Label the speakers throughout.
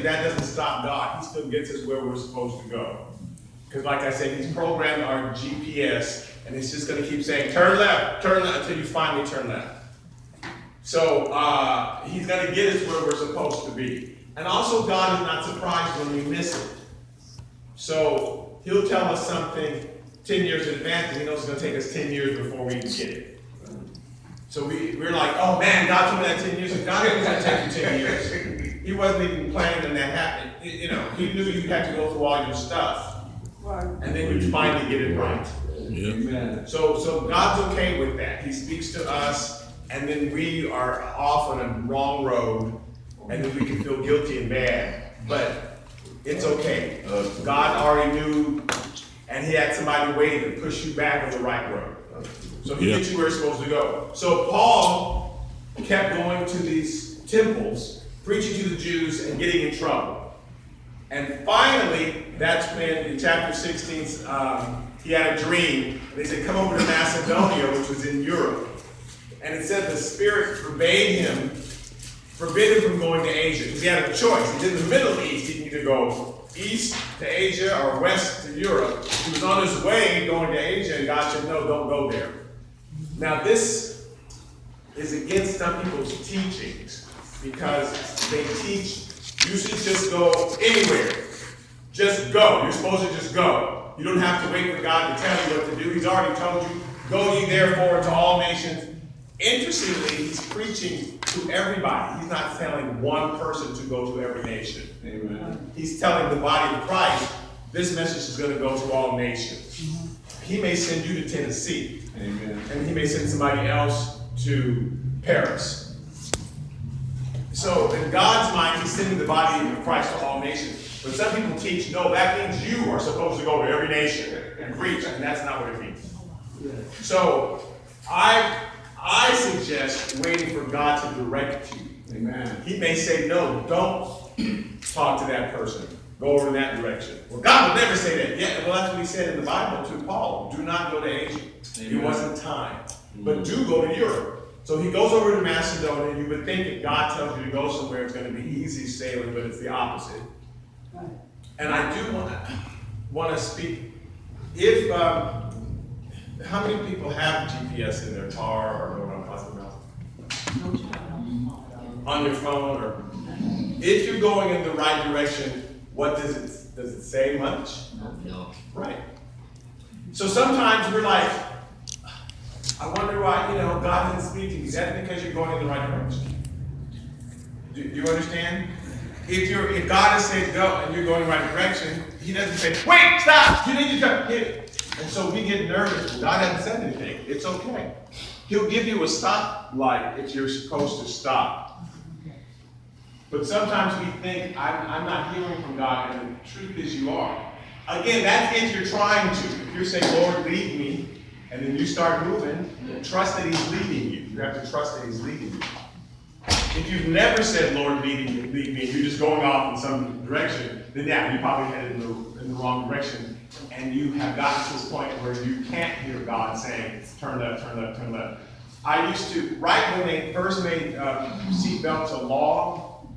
Speaker 1: unfortunately, that doesn't stop God. He still gets us where we're supposed to go. Because like I said, he's programmed our GPS, and it's just going to keep saying, turn left, until you finally turn left. So he's going to get us where we're supposed to be. And also, God is not surprised when we miss it. So he'll tell us something 10 years in advance, and he knows it's going to take us 10 years before we even get it. So we're like, oh man, God told me that 10 years ago. God didn't take you 10 years. He wasn't even planning on that happening. You know, he knew you had to go through all your stuff. And then you finally get it right.
Speaker 2: Yeah.
Speaker 1: So God's okay with that. He speaks to us, and then we are off on a wrong road, and then we can feel guilty and bad. But it's okay. God already knew, and he had somebody waiting to push you back on the right road. So he gets you where you're supposed to go. So Paul kept going to these temples, preaching to the Jews and getting in trouble. And finally, that's when in chapter 16, he had a dream. They said, come over to Macedonia, which was in Europe. And it said the Spirit forbid him from going to Asia. Because he had a choice. He's in the Middle East. He can either go east to Asia or west to Europe. He was on his way going to Asia, and God said, no, don't go there. Now this is against some people's teachings, because they teach you should just go anywhere. Just go. You're supposed to just go. You don't have to wait for God to tell you what to do. He's already told you, go ye therefore to all nations. Interestingly, he's preaching to everybody. He's not telling one person to go to every nation. Amen. He's telling the body of Christ, this message is going to go to all nations. He may send you to Tennessee. Amen. And he may send somebody else to Paris. So in God's mind, he's sending the body of Christ to all nations. But some people teach, no, that means you are supposed to go to every nation and preach, and that's not what it means. So I suggest waiting for God to direct you. Amen. He may say, no, don't talk to that person. Go over in that direction. Well, God would never say that. Yeah, well, that's what he said in the Bible to Paul. Do not go to Asia. Amen. It wasn't time. But do go to Europe. So he goes over to Macedonia. You would think if God tells you to go somewhere, it's going to be easy sailing, but it's the opposite. Right. And I do want to speak. If how many people have GPS in their car or know what I'm talking about? On your phone, or if you're going in the right direction, what does it say much? No. Right. So sometimes we're like, I wonder why, God didn't speak to you. Is that because you're going in the right direction? Do you understand? If God has said go and you're going in the right direction, he doesn't say, wait, stop, you need to go. Hit it. And so we get nervous when God hasn't said anything. It's okay. He'll give you a stop light if you're supposed to stop. But sometimes we think, I'm not hearing from God, and the truth is you are. Again, that's if you're trying to. If you're saying, Lord, lead me, and then you start moving, trust that he's leading you. You have to trust that he's leading you. If you've never said, Lord, lead me, and you're just going off in some direction, then yeah, you're probably headed in the wrong direction. And you have gotten to a point where you can't hear God saying, turn left, turn left, turn left. I used to, right when they first made seatbelts a law,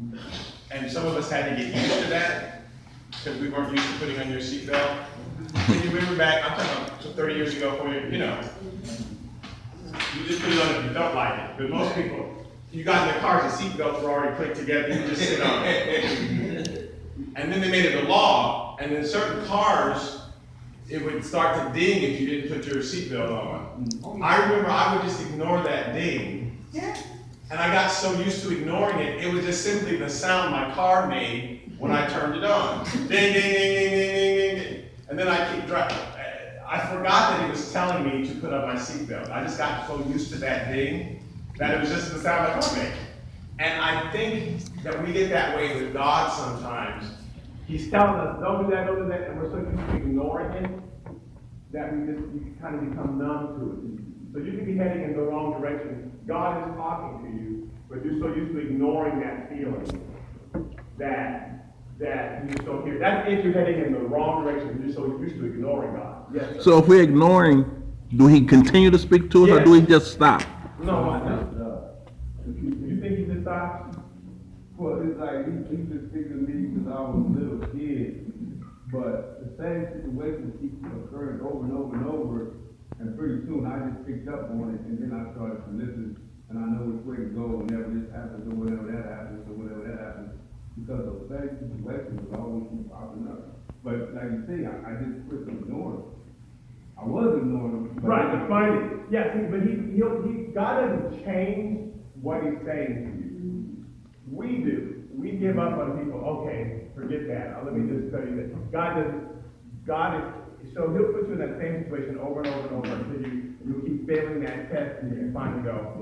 Speaker 1: and some of us had to get used to that, because we weren't used to putting on your seatbelt. Can you remember back, I'm talking about 30 years ago, 40 years, you just put it on if you felt like it. But most people, you got in the car, the seatbelts were already clicked together, you just sit on it. And then they made it a law, and in certain cars, it would start to ding if you didn't put your seatbelt on. I remember I would just ignore that ding. Yeah. And I got so used to ignoring it, it was just simply the sound my car made when I turned it on. Ding, ding, ding, ding, ding, ding, ding. And then I keep driving. I forgot that he was telling me to put on my seatbelt. I just got so used to that ding that it was just the sound my car made. And I think that we get that way with God sometimes. He's telling us, don't do that, and we're so used to ignoring him that we kind of become numb to it. So you can be heading in the wrong direction. God is talking to you, but you're so used to ignoring that feeling that you just don't hear. That's if you're heading in the wrong direction. You're so used to ignoring God. Yes.
Speaker 2: So if we're ignoring, do he continue to speak to us, or do he just stop?
Speaker 1: No, I don't. You think he just stops?
Speaker 3: Well, it's like he just speaks to me to since I was a little kid, but the same situation keeps occurring over and over and over, and pretty soon I just picked up on it, and then I started to listen, and I know which way to go whenever this happens, or whenever that happens, or whenever that happens, because those same situations will always keep popping up. But like you say, I just quit ignoring them. I was ignoring them.
Speaker 4: Right, but funny, yeah, but God doesn't change what he's saying to you. We do. We give up on people, okay, forget that, let me just tell you this. So he'll put you in that same situation over and over and over until you keep failing that test and you finally go,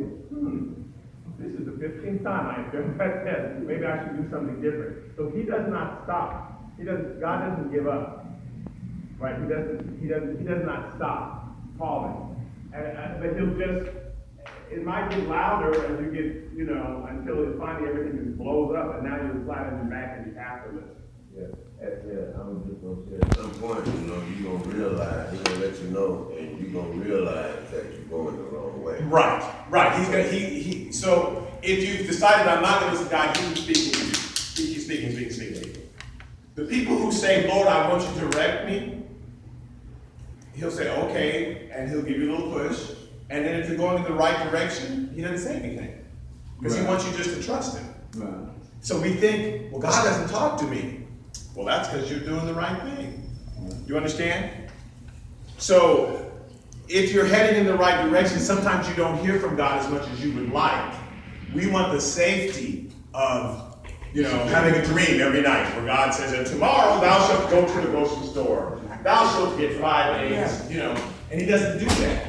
Speaker 4: this is the 15th time I failed that test, maybe I should do something different. So he does not stop. God doesn't give up. Right, he does not stop calling. But he'll just, it might get louder as you get, until it finally everything just blows up and now you're flat on your back and you have to listen.
Speaker 5: Yeah, I was just gonna say, at some point, you're gonna realize, he's gonna let you know, and you're gonna realize that you're going the wrong way.
Speaker 1: Right. He's gonna, so if you've decided I'm not gonna listen to God, he keeps speaking to you. He keeps speaking to you. The people who say, Lord, I want you to direct me, he'll say, okay, and he'll give you a little push. And then if you're going in the right direction, he doesn't say anything. Because he wants you just to trust him.
Speaker 3: Right.
Speaker 1: So we think, well, God doesn't talk to me. Well, that's because you're doing the right thing. You understand? So if you're heading in the right direction, sometimes you don't hear from God as much as you would like. We want the safety of, having a dream every night where God says, and tomorrow thou shalt go to the grocery store. Thou shalt get 5 eggs, and he doesn't do that.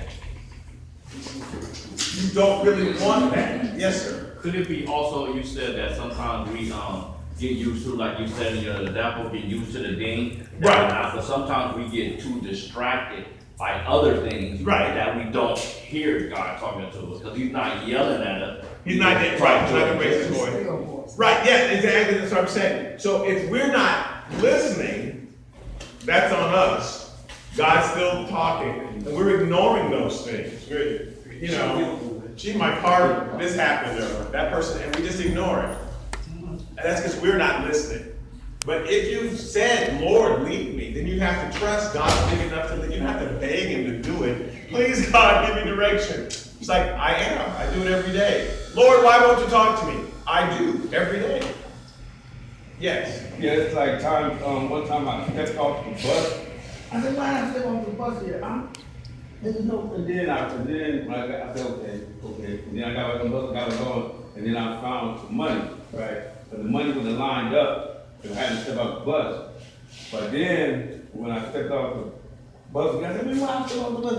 Speaker 1: You don't really want that. Yes, sir.
Speaker 6: Could it be also, you said that sometimes we get used to, like you said in your example, get used to the ding.
Speaker 1: Right.
Speaker 6: But sometimes we get too distracted by other things.
Speaker 1: Right.
Speaker 6: That we don't hear God talking to us, because he's not yelling at us.
Speaker 1: He's not right. He's not going to raise his voice. Right, yeah, exactly. That's what I'm saying. So if we're not listening, that's on us. God's still talking, and we're ignoring those things. Gee, my car, this happened, or that person, and we just ignore it. And that's because we're not listening. But if you've said, Lord, lead me, then you have to trust God's big enough to lead. You don't have to beg him to do it. Please, God, give me direction. It's like, I am. I do it every day. Lord, why won't you talk to me? I do, every day. Yes.
Speaker 3: Yeah, it's like one time I stepped off the bus. I said, why I step off the bus here? And then when I said, okay. And then I got back on the bus, got going, and then I found some money, right? But the money wasn't lined up, and I had to step off the bus. But then, when I stepped off the bus, I said, man, why I step off the bus?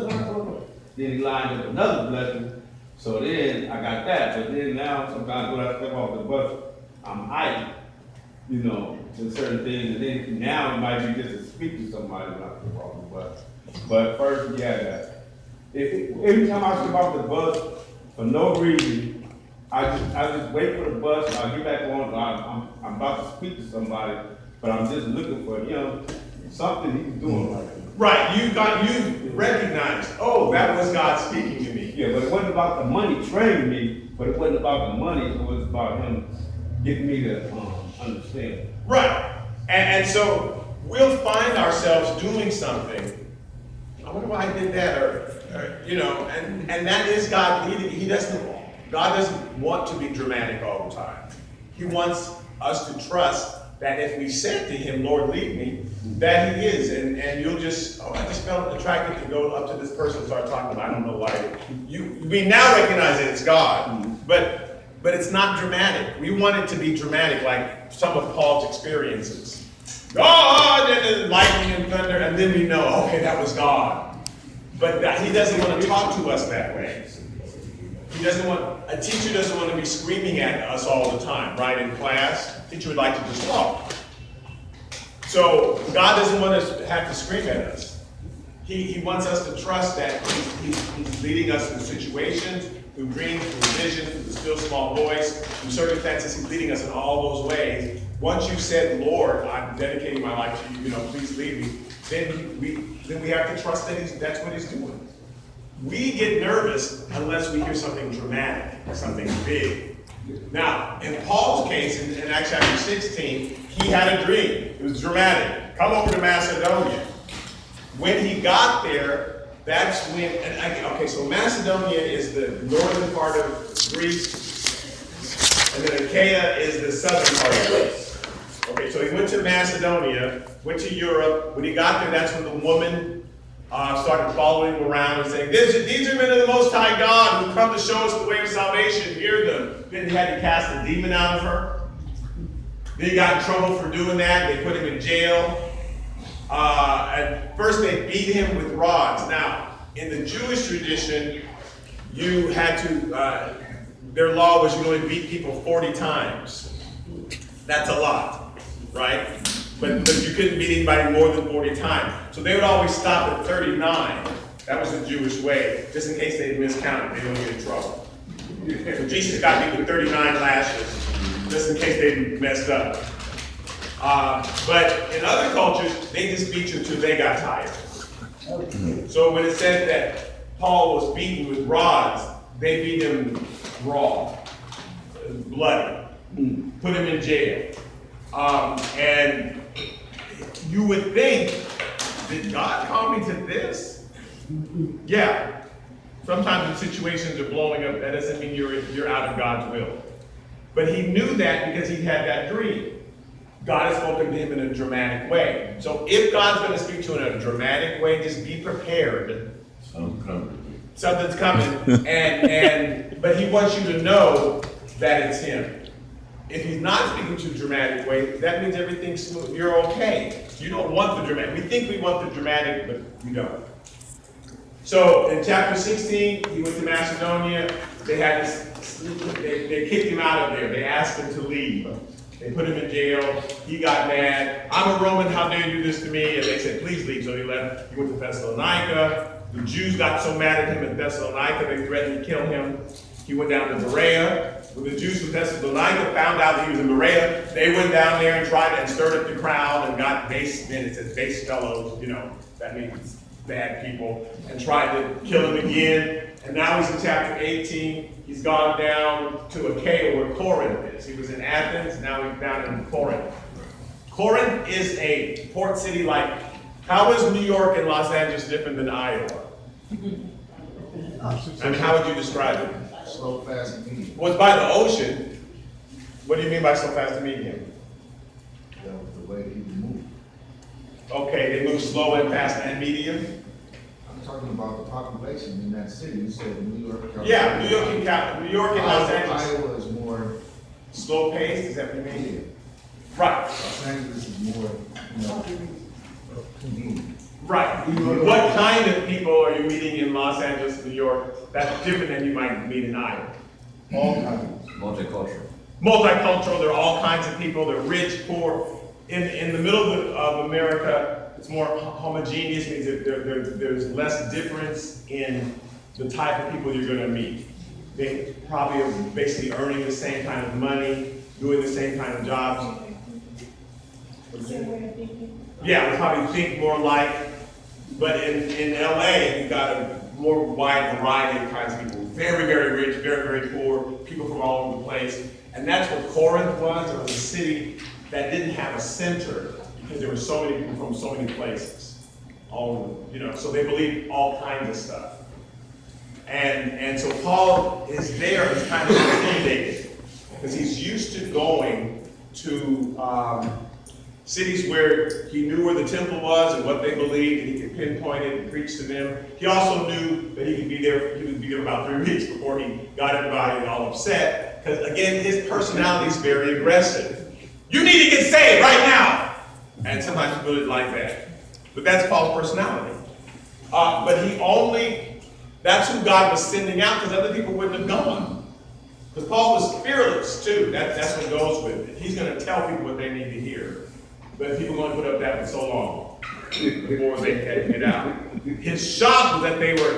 Speaker 3: Then he lined up another blessing. So then I got that. But then now, sometimes when I step off the bus, I'm hyped, to certain things. And then now it might be just to speak to somebody when I step off the bus. But first, that. Every time I step off the bus, for no reason, I just wait for the bus. I get back on. I'm about to speak to somebody, but I'm just looking for something he's doing right now.
Speaker 1: Right, you recognized, that was God speaking to me.
Speaker 3: Yeah, but it wasn't about the money training me, but it wasn't about the money. It was about him getting me to understand.
Speaker 1: Right, and so we'll find ourselves doing something. I wonder why I did that, and that is God leading. God doesn't want to be dramatic all the time. He wants us to trust that if we said to him, Lord, lead me, that he is. And you'll just, I just felt attracted to go up to this person and start talking about, I don't know why. We now recognize that it's God, but it's not dramatic. We want it to be dramatic, like some of Paul's experiences. God, and lightning and thunder, and then we know, okay, that was God. But he doesn't want to talk to us that way. A teacher doesn't want to be screaming at us all the time, right, in class. A teacher would like to just talk. So God doesn't want us to have to scream at us. He wants us to trust that he's leading us through situations, through dreams, through visions, through the still small voice, through circumstances. He's leading us in all those ways. Once you've said, Lord, I'm dedicating my life to you, please lead me, then we have to trust that that's what he's doing. We get nervous unless we hear something dramatic, something big. Now, in Paul's case, in Acts chapter 16, he had a dream. It was dramatic. Come over to Macedonia. When he got there, that's when, okay, so Macedonia is the northern part of Greece, and then Achaia is the southern part of Greece. Okay, so he went to Macedonia, went to Europe. When he got there, that's when the woman started following him around and saying, these are men of the Most High God who come to show us the way of salvation. Hear them. Then he had to cast a demon out of her. Then he got in trouble for doing that. They put him in jail. At first they beat him with rods. Now, in the Jewish tradition, you had to, their law was you only beat people 40 times. That's a lot, right? But you couldn't beat anybody more than 40 times. So they would always stop at 39. That was the Jewish way, just in case they miscounted, they don't get in trouble. So Jesus got beat with 39 lashes, just in case they messed up. But in other cultures, they just beat you until they got tired. So when it said that Paul was beaten with rods, they beat him raw, bloody, put him in jail. And you would think, did God call me to this? Yeah. Sometimes when situations are blowing up, that doesn't mean you're out of God's will. But he knew that because he had that dream. God has spoken to him in a dramatic way. So if God's going to speak to you in a dramatic way, just be prepared. Something's coming. But he wants you to know that it's him. If he's not speaking to a dramatic way, that means everything's smooth. You're okay. You don't want the dramatic. We think we want the dramatic, but we don't. So in chapter 16, he went to Macedonia. They had this, they kicked him out of there. They asked him to leave. They put him in jail. He got mad. I'm a Roman. How dare you do this to me? And they said, please leave. So he left. He went to Thessalonica. The Jews got so mad at him in Thessalonica, they threatened to kill him. He went down to Berea. When the Jews from Thessalonica found out that he was in Berea, they went down there and tried and stirred up the crowd and got base, then it says base fellows, that means bad people, and tried to kill him again. And now he's in chapter 18. He's gone down to Achaia where Corinth is. He was in Athens, now he's down in Corinth. Corinth is a port city like, how is New York and Los Angeles different than Iowa? And how would you describe it?
Speaker 7: Slow, fast, and medium.
Speaker 1: Well, it's by the ocean. What do you mean by slow, fast, and medium?
Speaker 7: That was the way people move.
Speaker 1: Okay, they move slow and fast and medium?
Speaker 7: I'm talking about the population in that city. You said New York.
Speaker 1: Yeah, New York and Los Angeles.
Speaker 7: Iowa is more
Speaker 1: Slow paced, is that what you mean?
Speaker 7: medium.
Speaker 1: Right,
Speaker 7: Los Angeles is more, convenient.
Speaker 1: right. What kind of people are you meeting in Los Angeles, New York, that's different than you might meet in Iowa? All kinds.
Speaker 6: Multicultural.
Speaker 1: Multicultural, there are all kinds of people, they're rich, poor. In the middle of America, it's more homogeneous, means that there's less difference in the type of people you're gonna meet. They probably are basically earning the same kind of money, doing the same kind of jobs. Yeah, we probably think more alike, but in LA, you've got a more wide variety of kinds of people. Very, very rich, very, very poor, people from all over the place. And that's what Corinth was. It was a city that didn't have a center because there were so many people from so many places. All, so they believed all kinds of stuff. And so Paul is there, he's kind of intimidated because he's used to going to cities where he knew where the temple was and what they believed, and he could pinpoint it and preach to them. He also knew that he would be there about 3 weeks before he got everybody all upset, because again, his personality is very aggressive. You need to get saved right now! And sometimes people didn't like that. But that's Paul's personality. That's who God was sending out, because other people wouldn't have gone. Because Paul was fearless too, that's what goes with it. He's going to tell people what they need to hear. But people are going to put up that for so long before they can get out. His shock was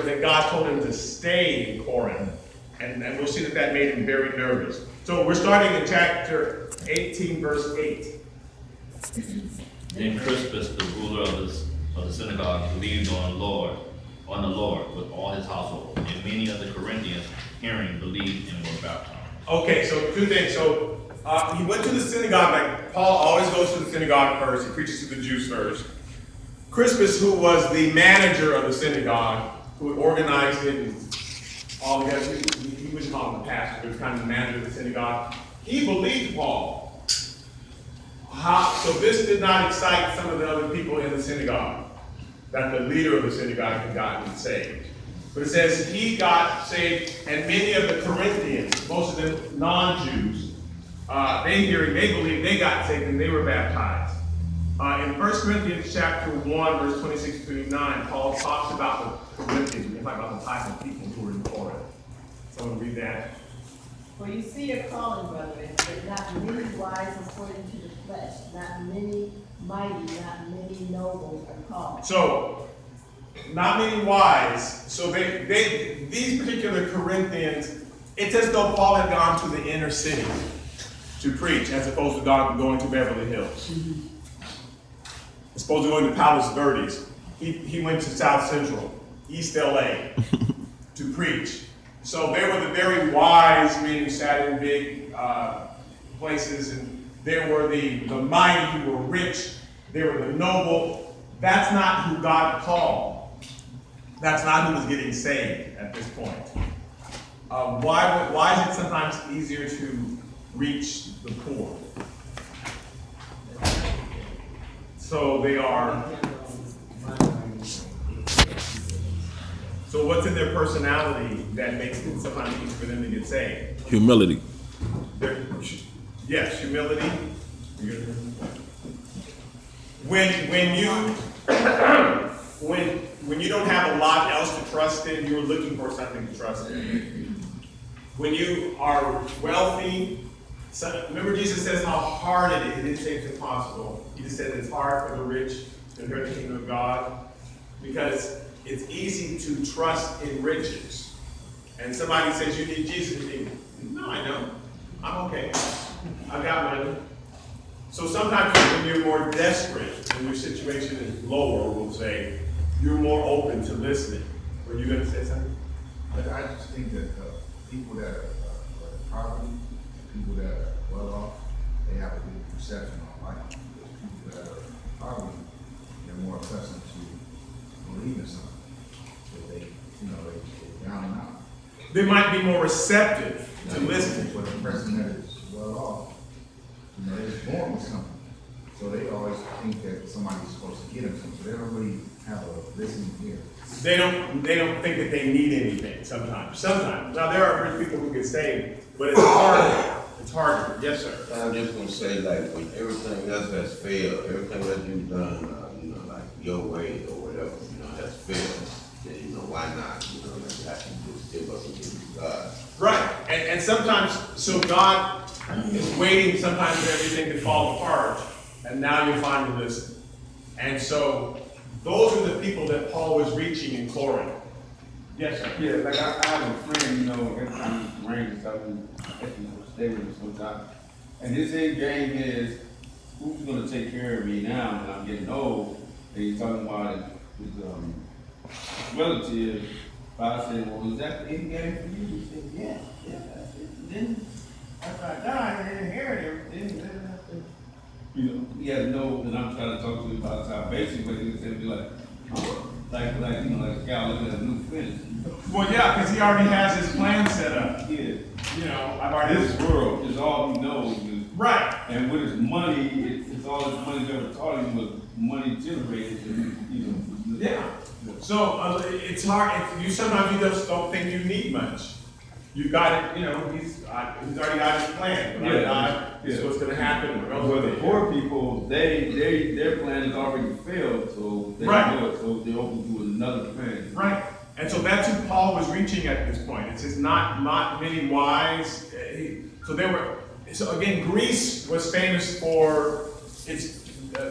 Speaker 1: that God told him to stay in Corinth. And we'll see that made him very nervous. So we're starting in chapter 18, verse 8.
Speaker 6: Then Crispus, the ruler of the synagogue, believed on the Lord with all his household. And many of the Corinthians, hearing, believed and were baptized.
Speaker 1: Okay, so two things. So he went to the synagogue. Like Paul always goes to the synagogue first. He preaches to the Jews first. Crispus, who was the manager of the synagogue, who had organized it, and all the guys, he was called the pastor, but he was kind of the manager of the synagogue. He believed Paul. So this did not excite some of the other people in the synagogue, that the leader of the synagogue had gotten saved. But it says he got saved, and many of the Corinthians, most of them non-Jews, they believed they got saved and they were baptized. In 1 Corinthians chapter 1, verse 26 to 29, Paul talks about the Corinthians. We're talking about the type of people who were in Corinth. Someone read that.
Speaker 8: For you see your calling, brethren, that not many wise according to the flesh, not many mighty, not many nobles are called.
Speaker 1: So, not many wise. So these particular Corinthians, it's as though Paul had gone to the inner city to preach, as opposed to going to Beverly Hills. As opposed to going to Palos Verdes. He went to South Central, East LA, to preach. So they were the very wise men who sat in big places, and there were the mighty who were rich, they were the noble. That's not who God called. That's not who was getting saved at this point. Why is it sometimes easier to reach the poor? So they are. So what's in their personality that makes it sometimes easier for them to get saved?
Speaker 2: Humility.
Speaker 1: Yes, humility. When you don't have a lot else to trust in, you're looking for something to trust in. When you are wealthy, remember Jesus says how hard it is. He didn't say it's impossible. He just said it's hard for the rich to inherit the kingdom of God, because it's easy to trust in riches. And somebody says, you need Jesus. You think, no, I don't. I'm okay. I've got money. So sometimes when you're more desperate and your situation is lower, we'll say, you're more open to listening. Were you going to say something?
Speaker 7: But I just think that people that are in poverty, people that are well off, they have a good perception on life. People that are in poverty, they're more accustomed to believing something. So they down and out.
Speaker 1: They might be more receptive to listening.
Speaker 7: But the person that is well off, they're born with something. So they always think that somebody's supposed to get them something. So they don't really have a listening ear.
Speaker 1: They don't think that they need anything sometimes. Now there are rich people who get saved, but it's harder. It's harder. Yes, sir.
Speaker 5: I'm just gonna say, like, when everything else has failed, everything that you've done, like your way or whatever, has failed, then, why not? You have to just give up and give it to God.
Speaker 1: Right. And sometimes, so God is waiting sometimes for everything to fall apart, and now you're finally listening. And so those are the people that Paul was reaching in Corinth. Yes, sir.
Speaker 3: Yeah, like I have a friend, every time it rains and stuff, stay with him sometimes. And his end game is, who's gonna take care of me now when I'm getting old? And he's talking about his relative. I said, well, is that the end game for you? He said, yeah, that's it. Then after I die, I inherit everything. Then I said, he has no, and I'm trying to talk to him about salvation, but he said, be like, oh, like a guy looking at a new fence.
Speaker 1: Well, yeah, because he already has his plan set up.
Speaker 3: Yeah.
Speaker 1: I've already.
Speaker 3: This world is all he knows.
Speaker 1: Right.
Speaker 3: And with his money, it's all his money's ever taught him was money generated.
Speaker 1: Yeah. So it's hard. Sometimes you just don't think you need much. You've got it. He's already got his plan. When I die, this is what's going to happen.
Speaker 3: Well, the poor people, their plan has already failed, so they know it. So they're open to another plan.
Speaker 1: Right. And so that's who Paul was reaching at this point. It says not many wise. So again, Greece was famous for its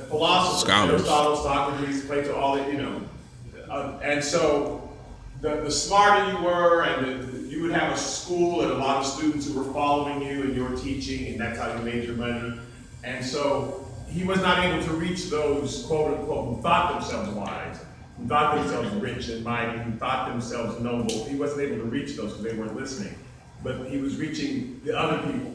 Speaker 1: philosophers.
Speaker 2: Scholars.
Speaker 1: Aristotle, Socrates, Plato, all that, and so the smarter you were, and you would have a school and a lot of students who were following you and your teaching, and that's how you made your money. And so he was not able to reach those, quote unquote, who thought themselves wise, who thought themselves rich and mighty, who thought themselves noble. He wasn't able to reach those because they weren't listening. but he was reaching the other people.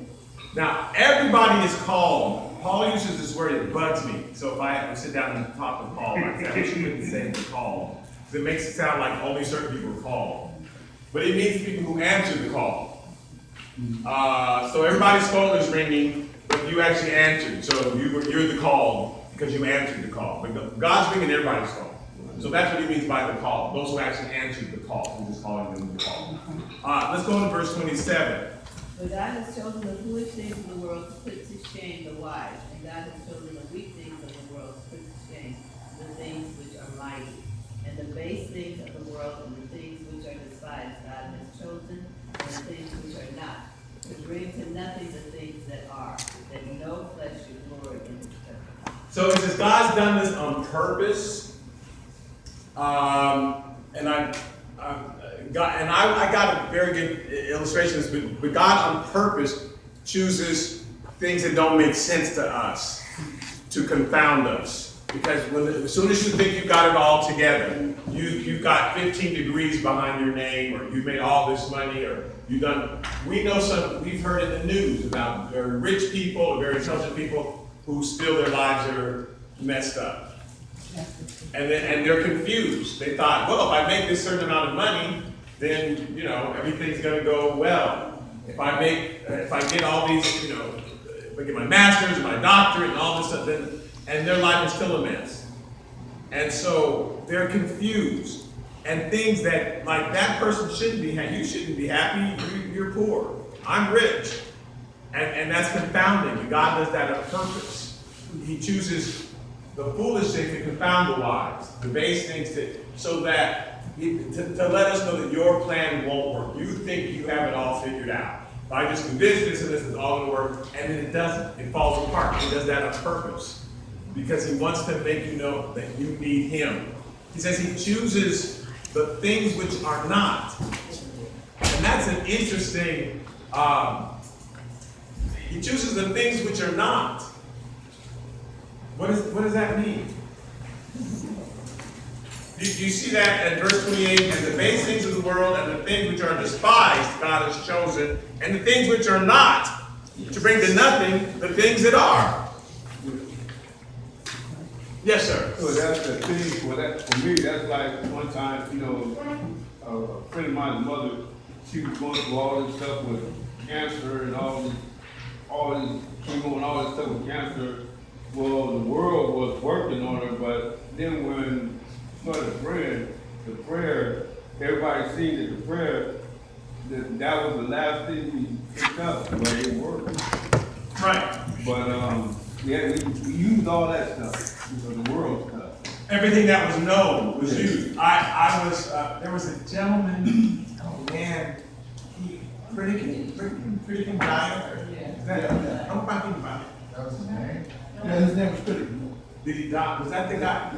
Speaker 1: Now, everybody is called. Paul uses this word, it bugs me. So if I have to sit down and talk with Paul, I wish he wouldn't say the called. Because it makes it sound like only certain people are called. But it means people who answer the call. So everybody's phone is ringing, but you actually answered. So you're the call because you answered the call. But God's ringing everybody's phone. So that's what he means by the call. Those who actually answered the call. He's just calling them the call. Let's go to verse 27.
Speaker 8: But God has chosen the foolish things of the world to put to shame the wise, and God has chosen the weak things of the world to put to shame the things which are mighty. And the base things of the world and the things which are despised, God has chosen, and the things which are not, to bring to nothing the things that are, that no flesh should glory in his presence.
Speaker 1: So it says God's done this on purpose. I got a very good illustration of this, but God on purpose chooses things that don't make sense to us to confound us. Because as soon as you think you've got it all together, you've got 15 degrees behind your name, or you've made all this money, or we've heard in the news about very rich people or very intelligent people who still their lives are messed up. And they're confused. They thought, well, if I make this certain amount of money, then, everything's gonna go well. If I get all these, if I get my master's and my doctorate and all this stuff, and their life is still a mess. And so they're confused. And things that, like, that person shouldn't be happy. You shouldn't be happy, you're poor. I'm rich. And that's confounding. And God does that on purpose. He chooses the foolish things to confound the wise, the base things so that to let us know that your plan won't work. You think you have it all figured out. If I just do this, and this is all gonna work, and then it doesn't. It falls apart. He does that on purpose because he wants to make you know that you need him. He says he chooses the things which are not, and that's an interesting. He chooses the things which are not. What does that mean? Do you see that at verse 28? And the base things of the world and the things which are despised, God has chosen, and the things which are not, to bring to nothing the things that are. Yes, sir.
Speaker 3: So that's the thing. For me, that's like one time, a friend of mine's mother, she was going through all this stuff with cancer and all this chemo and all this stuff with cancer. Well, the world was working on her, but then when she started praying, the prayer, everybody seen that the prayer, that was the last thing we picked up, but it worked.
Speaker 1: Right.
Speaker 3: But we used all that stuff, the world stuff.
Speaker 1: Everything that was known was used. There was a gentleman, oh man, pretty guy. I'm talking about it.
Speaker 7: That was his name?
Speaker 4: Yeah, his name was Griffin.
Speaker 1: Did he die? Was that the guy?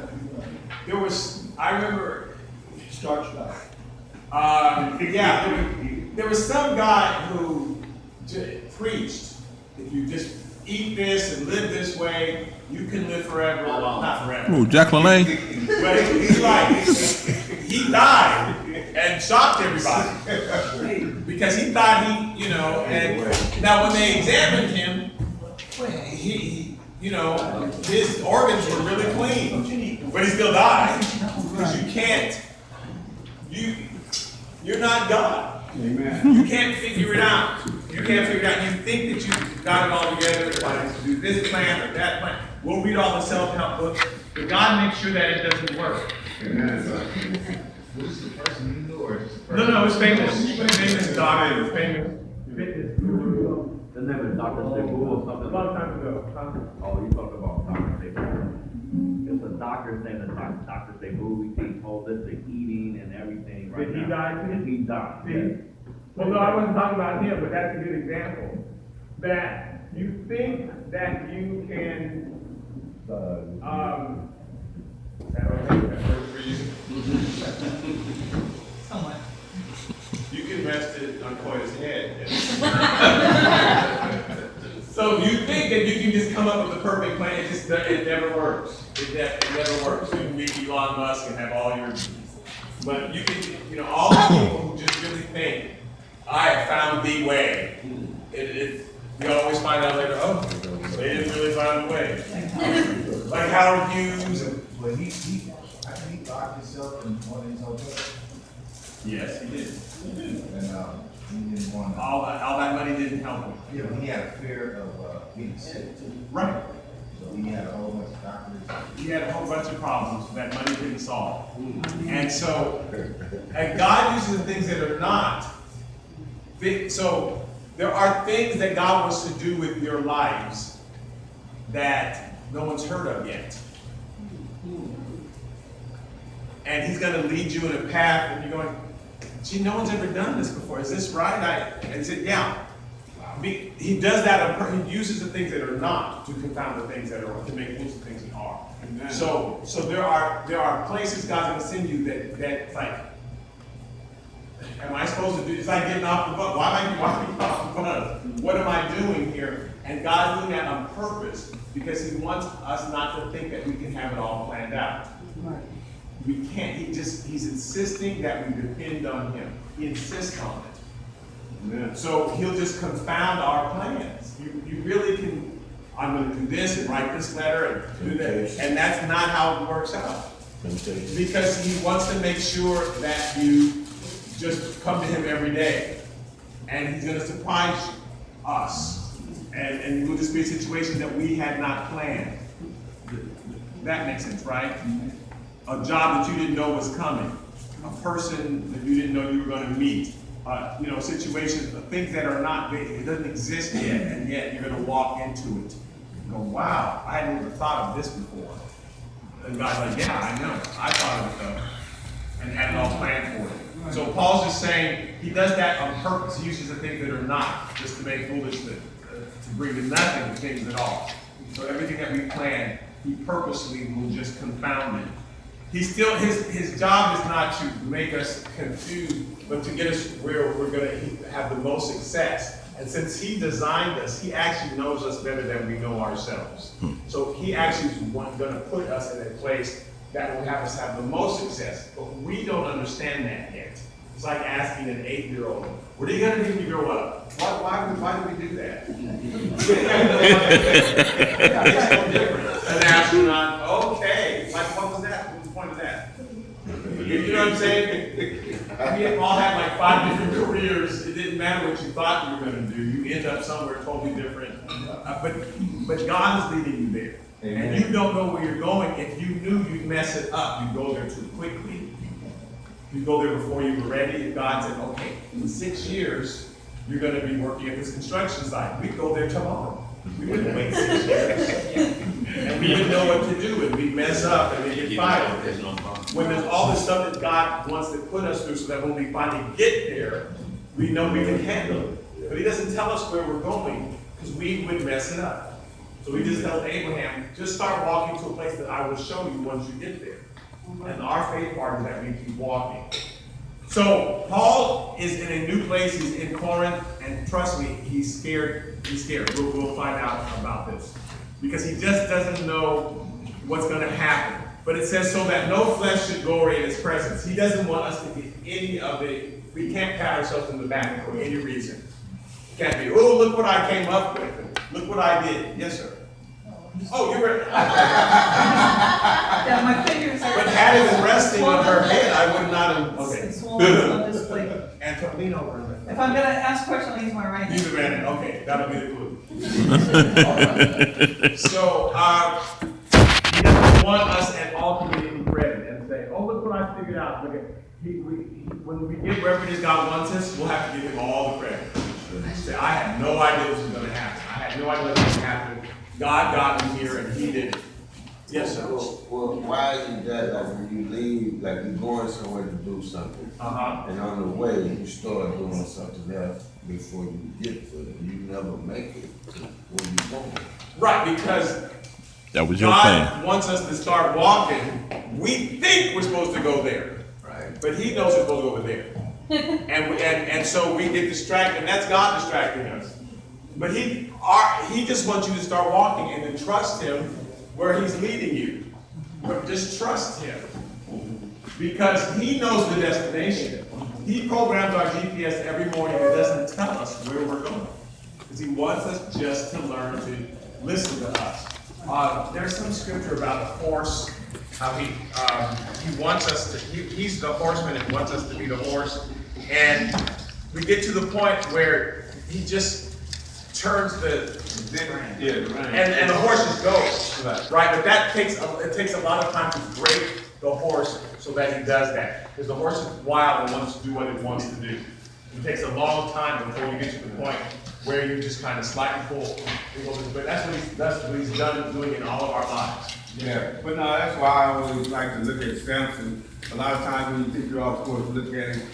Speaker 1: I remember.
Speaker 4: Starch guy.
Speaker 1: There was some guy who preached, if you just eat this and live this way, you can live forever. Not forever.
Speaker 2: Ooh, Jack LaLanne.
Speaker 1: But he's like, he died and shocked everybody because he thought and now when they examined him, his organs were really clean, but he still died because you're not God.
Speaker 3: Amen.
Speaker 1: You can't figure it out. You think that you've got it all together, like do this plan or that plan. We'll read all the self-help books, but God makes sure that it doesn't work.
Speaker 3: Amen.
Speaker 7: Was this the person you knew or just a person?
Speaker 1: No, it's famous doctor, famous fitness guru.
Speaker 6: The name is Dr. Sebu or
Speaker 4: A
Speaker 6: something.
Speaker 4: long time ago.
Speaker 6: Oh, you talking about Dr. Sebu. It's a doctor's name, Dr. Sebu. He teaches holistic eating and everything right
Speaker 4: Did
Speaker 6: now.
Speaker 4: he die too?
Speaker 6: And he died.
Speaker 4: See?
Speaker 6: Yes.
Speaker 4: Well, no, I wasn't talking about him, but that's a good example. That you think that you can,
Speaker 1: You can rest it on Koya's head. So you think that you can just come up with the perfect plan, it never works. It never works. You can meet Elon Musk and have all your, but you can, all the people who just really think I have found the way. You always find out later, oh, they didn't really find the way. Like Howard Hughes and.
Speaker 7: But I think he locked himself in one of his hotels.
Speaker 1: Yes, he did.
Speaker 7: And, he didn't want to.
Speaker 1: All that money didn't help him.
Speaker 7: Yeah, but he had a fear of, being sick too.
Speaker 1: Right.
Speaker 7: So he had a whole bunch of doctors.
Speaker 1: He had a whole bunch of problems that money didn't solve. And so, and God uses the things that are not. So, there are things that God wants to do with your lives that no one's heard of yet. And he's going to lead you in a path, and you're going, gee, no one's ever done this before. Is this right? And he said, yeah. He does that. He uses the things that are not to confound the things that are, to make fools of things that are. So there are places God's going to send you that like, am I supposed to do? It's like getting off the bus. Why am I walking off the bus? What am I doing here? And God's doing that on purpose because He wants us not to think that we can have it all planned out. We can't. He's insisting that we depend on Him. He insists on it. Amen. So He'll just confound our plans. You really can, I'm going to do this and write this letter and do that. And that's not how it works out. Because He wants to make sure that you just come to Him every day. And He's going to surprise us. And it will just be a situation that we had not planned. That makes sense, right? A job that you didn't know was coming. A person that you didn't know you were going to meet. Situations, things that are not, it doesn't exist yet, and yet you're going to walk into it. And go, wow, I hadn't ever thought of this before. And God's like, yeah, I know. I thought of it though. And had it all planned for it. So Paul's just saying, he does that on purpose. He uses the things that are not, just to make foolish, to bring to nothing the things at all. So everything that we plan, he purposely will just confound it. His job is not to make us confused, but to get us where we're going to have the most success. And since He designed us, He actually knows us better than we know ourselves. So He actually is going to put us in a place that will have us have the most success. But we don't understand that yet. It's like asking an 8-year-old, what are you going to do when you grow up? Why do we do that? It's no different. An astronaut, okay. Like, what was that? What was the point of that? You know what I'm saying? We all had like 5 different careers. It didn't matter what you thought you were going to do. You end up somewhere totally different. But God is leading you there. Amen. And you don't know where you're going. If you knew you'd mess it up, you'd go there too quickly. You go there before you were ready. If God said, okay, in 6 years, you're going to be working at this construction site. We'd go there tomorrow. We wouldn't wait 6 years. And we didn't know what to do, and we'd mess up, and we'd get fired. When there's all this stuff that God wants to put us through so that when we finally get there, we know we can handle it. But He doesn't tell us where we're going, because we would mess it up. So He just tells Abraham, just start walking to a place that I will show you once you get there. And our faith part is that we keep walking. So Paul is in a new place. He's in Corinth, and trust me, he's scared. He's scared. We'll find out about this. Because he just doesn't know what's going to happen. But it says, so that no flesh should glory in His presence. He doesn't want us to get any of it. We can't pat ourselves in the back for any reason. It can't be, oh, look what I came up with. Look what I did. Yes, sir. Oh, you were.
Speaker 9: Yeah, my fingers are.
Speaker 1: But had it been resting on her head, I would not have. Okay.
Speaker 9: It's swollen on this plate.
Speaker 1: And lean over.
Speaker 9: If I'm gonna ask questions, I'll use my right hand.
Speaker 1: Use the right hand. Okay, that'll be the clue. So, He doesn't want us at all to get any credit and say, oh, look what I figured out. Look at, when we get wherever it is God wants us, we'll have to give Him all the credit. Say, I had no idea this was going to happen. I had no idea what was going to happen. God got me here and He did it. Yes, sir.
Speaker 5: Well, why is it that like when you leave, like you're going somewhere to do something, and on the way you start doing something else before you get to it, you never make it to where you're going.
Speaker 1: Right, because
Speaker 2: That was your
Speaker 1: God
Speaker 2: plan.
Speaker 1: wants us to start walking. We think we're supposed to go there,
Speaker 5: Right.
Speaker 1: but He knows we're supposed to go over there. and so we get distracted, and that's God distracting us. But He just wants you to start walking and then trust Him where He's leading you. But just trust Him. Because He knows the destination. he programs our GPS every morning and doesn't tell us where we're going. Because he wants us just to learn to listen to us. There's some scripture about a horse, how he wants us to, he's the horseman and wants us to be the horse. And we get to the point where he just turns the and the horse just goes. Right, but that takes a lot of time to break the horse so that he does that. Because the horse is wild and wants to do what it wants to do. It takes a long time before you get to the point where you just kind of slightly pull. But that's what he's done doing in all of our lives.
Speaker 3: Yeah, but no, that's why I always like to look at Samson. A lot of times when you think you're off course, look at him.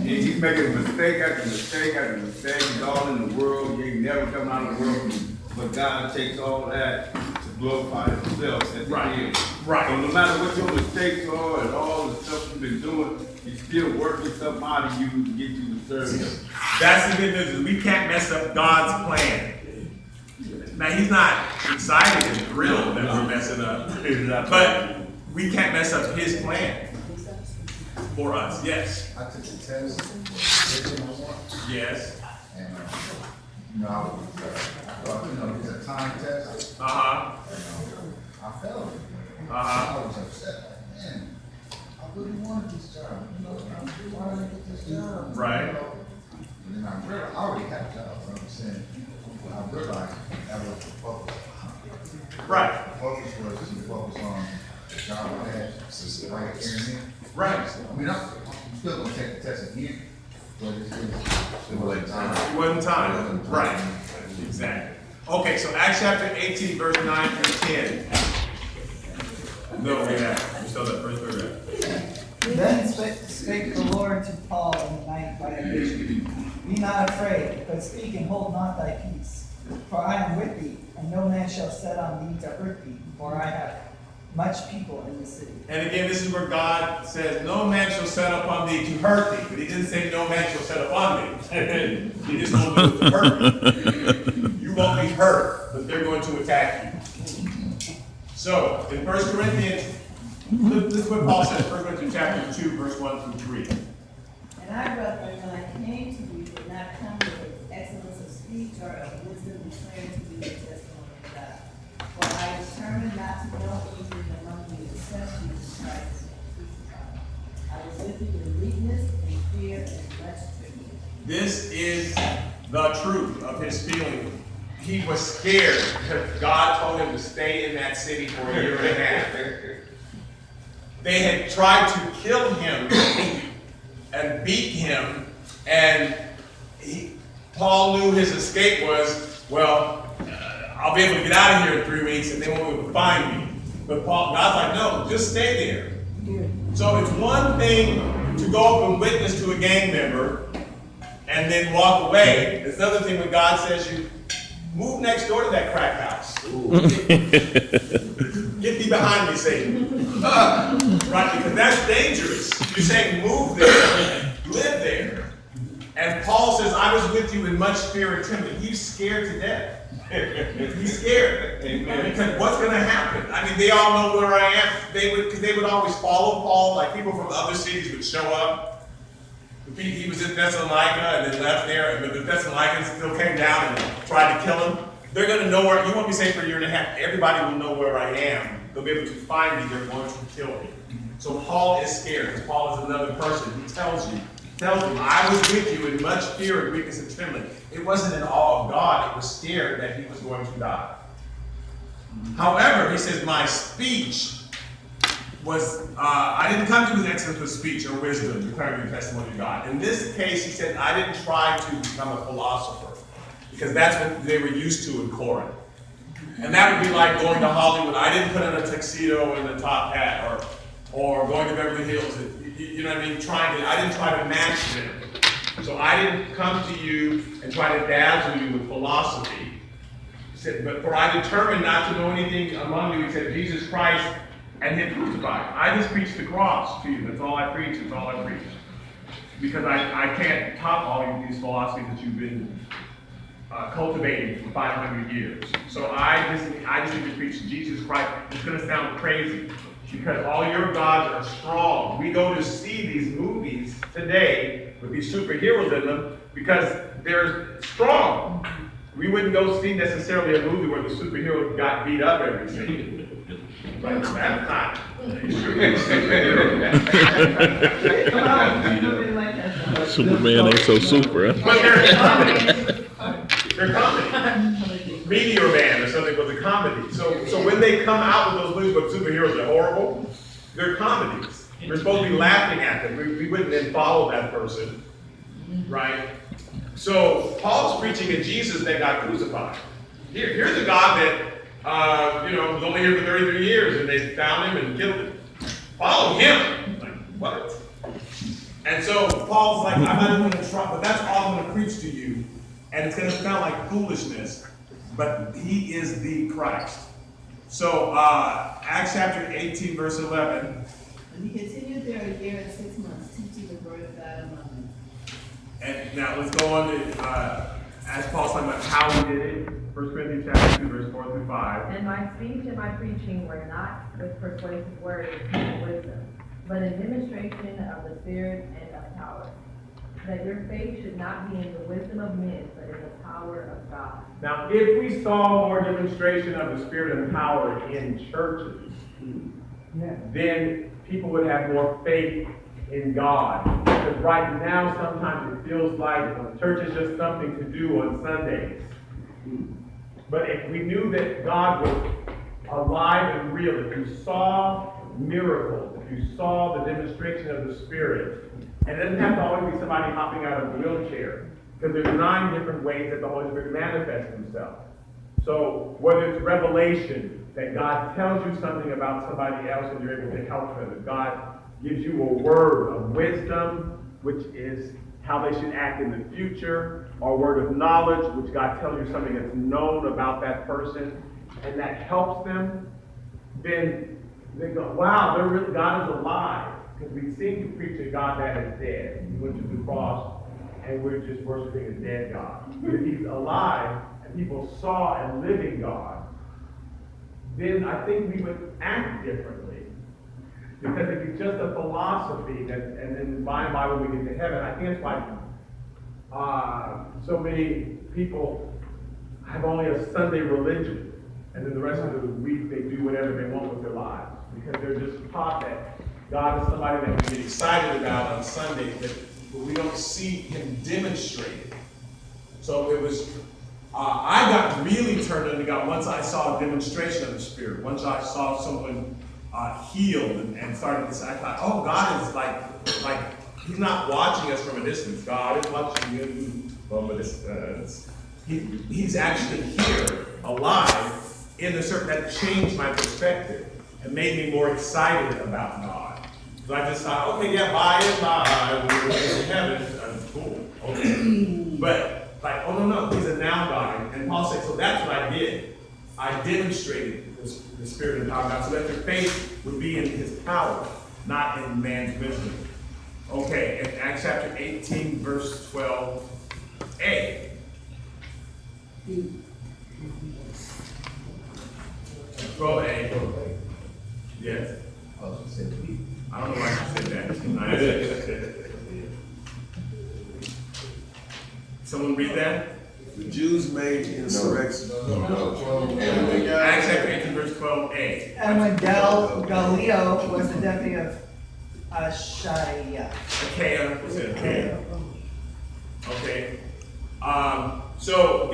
Speaker 3: He's making mistake after mistake after mistake. He's all in the world. He ain't never come out of the world. But God takes all that to glorify himself at the end.
Speaker 1: Right.
Speaker 3: So no matter what your mistakes are and all the stuff you've been doing, he's still working something out of you to get you to serve him.
Speaker 1: That's the good news, is we can't mess up God's plan. Now, he's not excited and thrilled that we're messing up. But we can't mess up his plan for us. Yes.
Speaker 7: I took the test,
Speaker 1: Yes.
Speaker 7: and, I was, it's a time test,
Speaker 1: Uh-huh.
Speaker 7: I failed it. I was upset, like, man, I really wanted this job, why did I get this job?
Speaker 1: Right.
Speaker 7: And then I realized, I already had a job, but I'm saying, I realized that was the focus.
Speaker 1: Right.
Speaker 7: The focus was to focus on the job I had, right here and there.
Speaker 1: Right.
Speaker 7: I mean, I'm still gonna take the test again, but it wasn't time.
Speaker 1: It wasn't time. Right. Exactly. Okay, so Acts chapter 18, verse 9 through 10. No, yeah. You still that first paragraph.
Speaker 9: Then spake the Lord to Paul in the night by a vision. Be not afraid, but speak and hold not thy peace. For I am with thee, and no man shall set on thee to hurt thee, for I have much people in the city.
Speaker 1: And again, this is where God says, no man shall set upon thee to hurt thee. But he didn't say no man shall set upon thee. He just won't do it to hurt you. You won't be hurt, but they're going to attack you. So, in 1 Corinthians, this is what Paul says, 1 Corinthians chapter 2, verse 1 through 3.
Speaker 8: And I, brethren, when I came to you, did not come with excellence of speech or of wisdom declaring to you the testimony of God. For I determined not to know anything among you except Jesus Christ and crucified. I was with you in weakness and fear and much trembling.
Speaker 1: This is the truth of his feeling. He was scared because God told him to stay in that city for a year and a half. They had tried to kill him and beat him, and Paul knew his escape was, well, I'll be able to get out of here in 3 weeks and they won't be able to find me. But God's like, no, just stay there. So it's one thing to go up and witness to a gang member and then walk away. It's another thing when God says you move next door to that crack house. Get thee behind me, Satan. Right, because that's dangerous. You're saying move there, live there. And Paul says, I was with you in much fear and trembling. He's scared to death. He's scared. Amen. Because what's going to happen? I mean, they all know where I am. Because they would always follow Paul. Like people from other cities would show up. He was in Thessalonica and then left there, but the Thessalonians still came down and tried to kill him. They're going to know where, you won't be safe for a year and a half. Everybody will know where I am. They'll be able to find me. They're going to kill me. So Paul is scared because Paul is another person. He tells him, I was with you in much fear and weakness and trembling. It wasn't in awe of God. It was scared that he was going to die. However, he says, my speech was, I didn't come to you with excellence of speech or wisdom, declaring the testimony of God. In this case, he said, I didn't try to become a philosopher, because that's what they were used to in Corinth. And that would be like going to Hollywood. I didn't put on a tuxedo and a top hat, or going to Beverly Hills. You know what I mean? I didn't try to match them. So I didn't come to you and try to dazzle you with philosophy. He said, but for I determined not to know anything among you except Jesus Christ and him crucified. I just preach the cross to you. That's all I preach. That's all I preach. Because I can't top all of these philosophies that you've been cultivating for 500 years. So I just need to preach Jesus Christ. It's going to sound crazy because all your gods are strong. We go to see these movies today
Speaker 4: with these superheroes in them because they're strong. We wouldn't go see necessarily a movie where the superheroes got beat up every scene. But that's not.
Speaker 9: Come on, nobody like that.
Speaker 2: Superman ain't so super, huh?
Speaker 4: But they're comedy. They're comedy. Meteor Man or something was a comedy. So when they come out with those movies where superheroes are horrible, they're comedies. We're supposed to be laughing at them. We wouldn't then follow that person, right? So Paul's preaching a Jesus that got crucified. Here's a God that was only here for 33 years, and they found him and killed him. Follow him. Like, what? And so Paul's like, I'm not even going to try, but that's all I'm going to preach to you. And it's going to sound like foolishness, but he is the Christ. So Acts chapter 18, verse 11.
Speaker 8: And he continued there a year and 6 months, teaching the word of God among them.
Speaker 4: And now let's go on to, as Paul's talking about how he did it. 1 Corinthians chapter 2, verse 4 through 5.
Speaker 10: And my speech and my preaching were not with persuasive words and wisdom, but in demonstration of the Spirit and of power, that your faith should not be in the wisdom of men, but in the power of God.
Speaker 4: Now, if we saw more demonstration of the Spirit and power in churches, then people would have more faith in God. Because right now, sometimes it feels like church is just something to do on Sundays. But if we knew that God was alive and real, if you saw miracles, if you saw the demonstration of the Spirit, and it doesn't have to always be somebody hopping out of a wheelchair, because there's 9 different ways that the Holy Spirit manifests himself. So whether it's revelation, that God tells you something about somebody else and you're able to help them, that God gives you a word of wisdom, which is how they should act in the future, or a word of knowledge, which God tells you something that's known about that person, and that helps them, then they go, wow, God is alive. Because we seem to preach a God that is dead. He went to the cross, and we're just worshiping a dead God. But if he's alive, and people saw a living God, then I think we would act differently. Because if it's just a philosophy, and then by and by when we get to heaven, I think it's why so many people have only a Sunday religion, and then the rest of the week they do whatever they want with their lives. Because they're just taught that God is somebody that we get excited about on Sundays, but we don't see him demonstrated. So it was, I got really turned on to God once I saw a demonstration of the Spirit. Once I saw someone healed and started to say, I thought, oh, God is like he's not watching us from a distance. God is watching you from a distance. He's actually here, alive, in a certain, that changed my perspective and made me more excited about God. So I just thought, okay, yeah, by and by, we're in heaven. Cool, okay. But, like, oh, no, he's a now God. And Paul said, so that's what I did. I demonstrated the Spirit and power of God, so that your faith would be in his power, not in man's wisdom. Okay, in Acts chapter 18, verse 12a. 12a. Yes. I don't know why you said that. Someone read that?
Speaker 11: The Jews made insurrection.
Speaker 4: Acts chapter 18, verse 12a.
Speaker 9: And when Galileo was the deputy of Achaia.
Speaker 4: Achaia, was it Achaia? Okay. So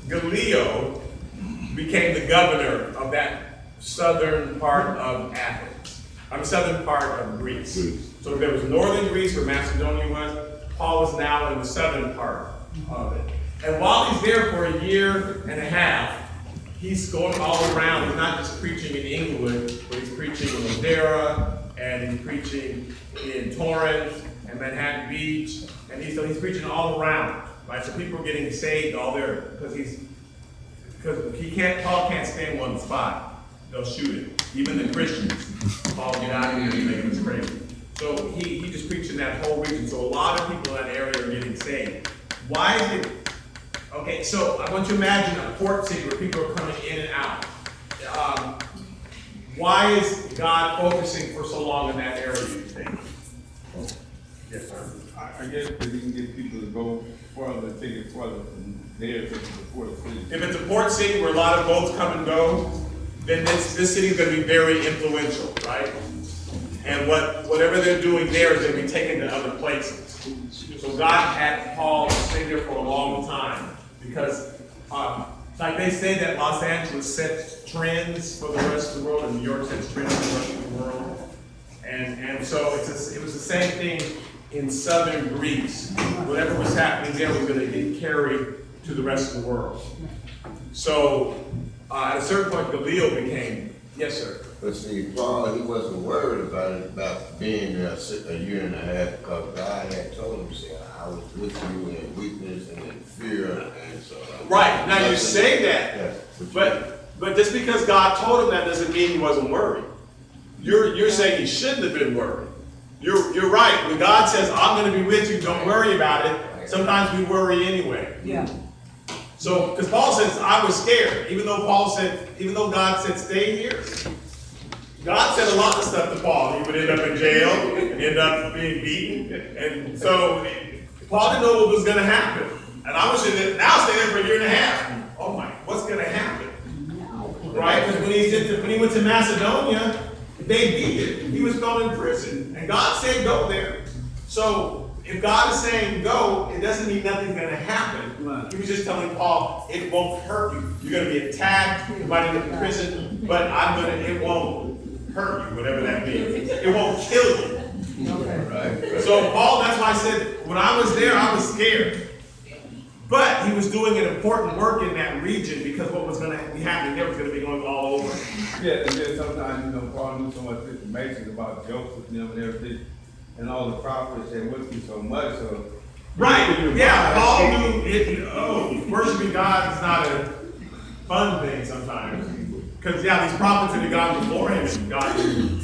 Speaker 4: Galileo became the governor of that southern part of Athens. Southern part of Greece. So there was northern Greece where Macedonia was. Paul is now in the southern part of it. And while he's there for a year and a half, he's going all around. He's not just preaching in England, but he's preaching in Madeira, and he's preaching in Torrance and Manhattan Beach, and he's preaching all around. Right? So people are getting saved all there because Paul can't stay in one spot. They'll shoot him. Even the Christians. Paul, get out of here, you make us crazy. So he just preached in that whole region. So a lot of people in that area are getting saved. Why is it? Okay, so I want you to imagine a port city where people are coming in and out. Why is God focusing for so long in that area, you think?
Speaker 1: Yes, sir.
Speaker 3: I guess that you can get people to go further, take it further from there to the port city.
Speaker 1: If it's a port city where a lot of boats come and go, then this city is going to be very influential, right? And whatever they're doing there is going to be taken to other places. So God had Paul stay there for a long time because, like they say that Los Angeles sets trends for the rest of the world, and New York sets trends for the rest of the world. And so it was the same thing in southern Greece. Whatever was happening there was going to get carried to the rest of the world. So at a certain point, Galileo became, yes, sir.
Speaker 5: But see, Paul, he wasn't worried about it, about being there a year and a half, because God had told him, say, I was with you in weakness and in fear, and so.
Speaker 1: Right, now you say that,
Speaker 5: Yeah,
Speaker 1: but just because God told him that doesn't mean he wasn't worried. You're saying he shouldn't have been worried. You're right, when God says, I'm gonna be with you, don't worry about it, sometimes we worry anyway.
Speaker 9: Yeah.
Speaker 1: So, because Paul says, I was scared, even though God said, stay here. God said a lot of stuff to Paul. He would end up in jail and end up being beaten. And so Paul didn't know what was going to happen. And I was now stay there for a year and a half. Oh my, what's going to happen? Right? Because when he went to Macedonia, they beat him. He was thrown in prison. And God said go there. So if God is saying go, it doesn't mean nothing's going to happen. Right. He was just telling Paul, it won't hurt you. You're going to be attacked. You might end up in prison. But it won't hurt you, whatever that means. It won't kill you.
Speaker 5: right.
Speaker 1: So Paul, that's why I said, when I was there, I was scared. But he was doing an important work in that region because what was going to be happening there was going to be going all over.
Speaker 3: Yeah, and then sometimes, Paul knew so much information about Joseph and them and everything, and all the prophets that went through so much, so.
Speaker 1: Right, yeah, Paul knew worshiping God is not a fun thing sometimes. Because, these prophets had gone before him and got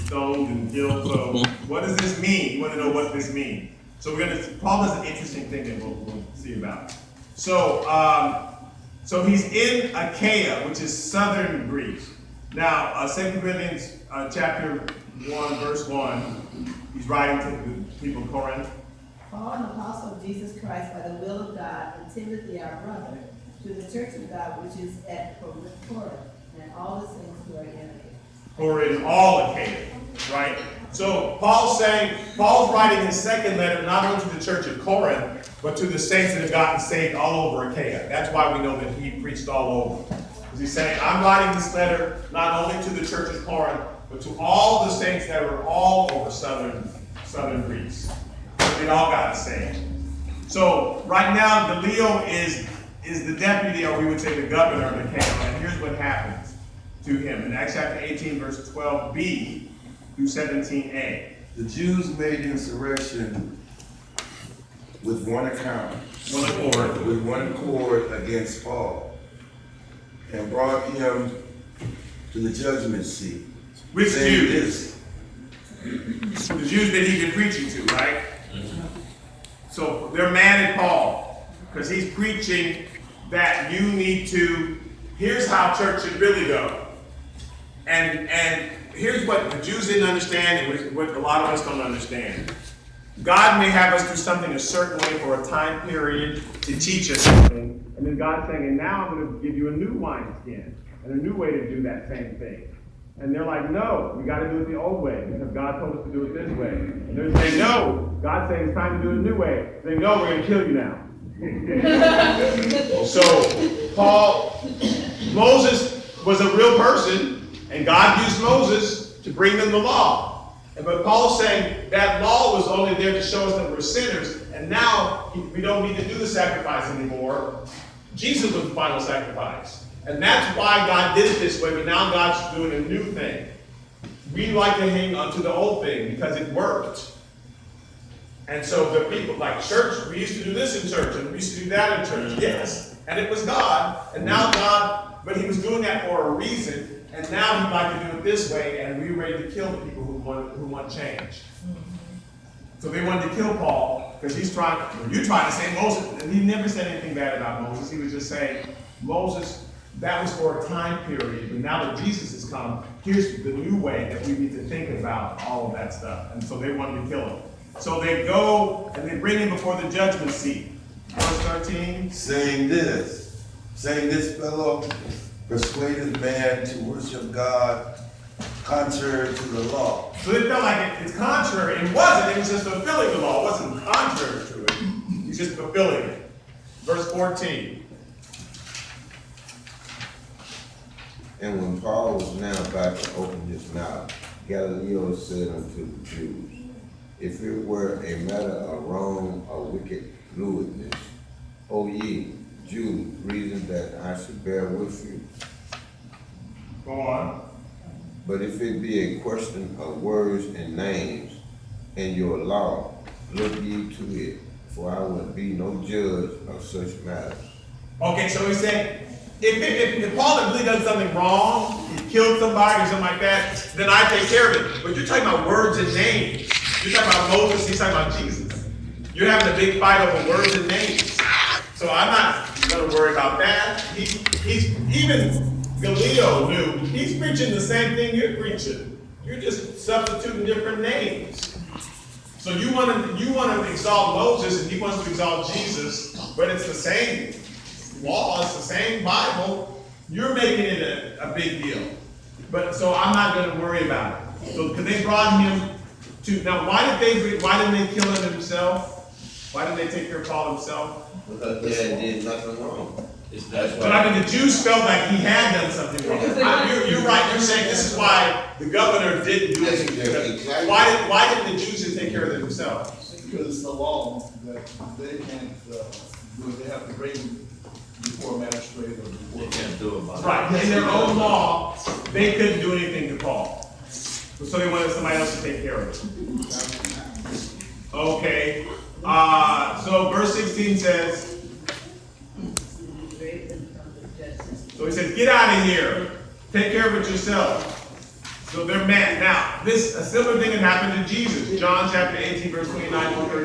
Speaker 1: stoned and killed. So, what does this mean? You want to know what this means. So, Paul does an interesting thing that we'll see about. So he's in Achaia, which is southern Greece. Now, 2 Corinthians chapter 1, verse 1, he's writing to the people of Corinth.
Speaker 8: Paul, an apostle of Jesus Christ by the will of God, and Timothy, our brother, to the church of God which is at Corinth, and all the saints who are in Achaia.
Speaker 1: Or in all Achaia, right? So Paul's writing his second letter not only to the church at Corinth, but to the saints that have gotten saved all over Achaia. That's why we know that he preached all over. Because he's saying, I'm writing this letter not only to the church at Corinth, but to all the saints that are all over southern Greece. They all got saved. So right now, Galileo is the deputy, or we would say the governor of Achaia. And here's what happens to him. In Acts chapter 18, verse 12b through 17a.
Speaker 11: The Jews made insurrection with one accord against Paul, and brought him to the judgment seat.
Speaker 1: Which
Speaker 11: saying
Speaker 1: Jews? The Jews that he's been preaching to, right? So they're mad at Paul because he's preaching that you need to, here's how church should really go. And here's what the Jews didn't understand and what a lot of us don't understand. God may have us do something a certain way for a time period to teach us something. And then God's saying, and now I'm going to give you a new wineskin and a new way to do that same thing. And they're like, no, we got to do it the old way because God told us to do it this way. And they're saying, no, God's saying it's time to do it a new way. They're saying, no, we're going to kill you now. So, Moses was a real person, and God used Moses to bring them the law. But Paul's saying that law was only there to show us that we're sinners, and now we don't need to do the sacrifice anymore. Jesus was the final sacrifice. And that's why God did it this way, but now God's doing a new thing. We like to hang on to the old thing because it worked. And so the people, like church, we used to do this in church, and we used to do that in church. Yes, and it was God. And now God, but he was doing that for a reason, and now he'd like to do it this way, and we're ready to kill the people who want change. So they wanted to kill Paul, because you're trying to say Moses, and he never said anything bad about Moses. He was just saying, Moses, that was for a time period, but now that Jesus has come, here's the new way that we need to think about all of that stuff. And so they wanted to kill him. So they go and they bring him before the judgment seat. Verse 13.
Speaker 11: Saying this fellow persuaded man to worship God contrary to the law.
Speaker 1: So it felt like it's contrary. It wasn't. It was just fulfilling the law. It wasn't contrary to it. He's just fulfilling it. Verse 14.
Speaker 5: And when Paul was now about to open his mouth, Galileo said unto the Jews, if it were a matter of wrong or wicked lewdness, O ye Jews, reason that I should bear with you.
Speaker 1: Go on.
Speaker 5: But if it be a question of words and names, and your law, look ye to it, for I will be no judge of such matters.
Speaker 1: Okay, so he's saying, if Paul really done something wrong, he killed somebody or something like that, then I take care of it. But you're talking about words and names. You're talking about Moses, he's talking about Jesus. You're having a big fight over words and names. So I'm not going to worry about that. He's even Galileo knew he's preaching the same thing you're preaching. You're just substituting different names. So you want to exalt Moses and he wants to exalt Jesus, but it's the same law, it's the same Bible. You're making it a big deal. But so I'm not going to worry about it. So because they brought him to now, why didn't they kill him himself? Why didn't they take care of Paul himself?
Speaker 5: Because he had did nothing wrong. That's
Speaker 1: But I mean, the Jews felt like he had done something wrong. You're right. You're saying this is why the governor didn't do it.
Speaker 5: Exactly.
Speaker 1: Why didn't the Jews just take care of it themselves?
Speaker 12: Because it's the law that they can't do it. They have to bring him before a magistrate or before.
Speaker 6: They can't do it by.
Speaker 1: Right. In their own law, they couldn't do anything to Paul. So they wanted somebody else to take care of it. Okay. So verse 16 says, so he says, get out of here. Take care of it yourself. So they're mad. Now, a similar thing had happened to Jesus. John chapter 18, verse 29 to 30.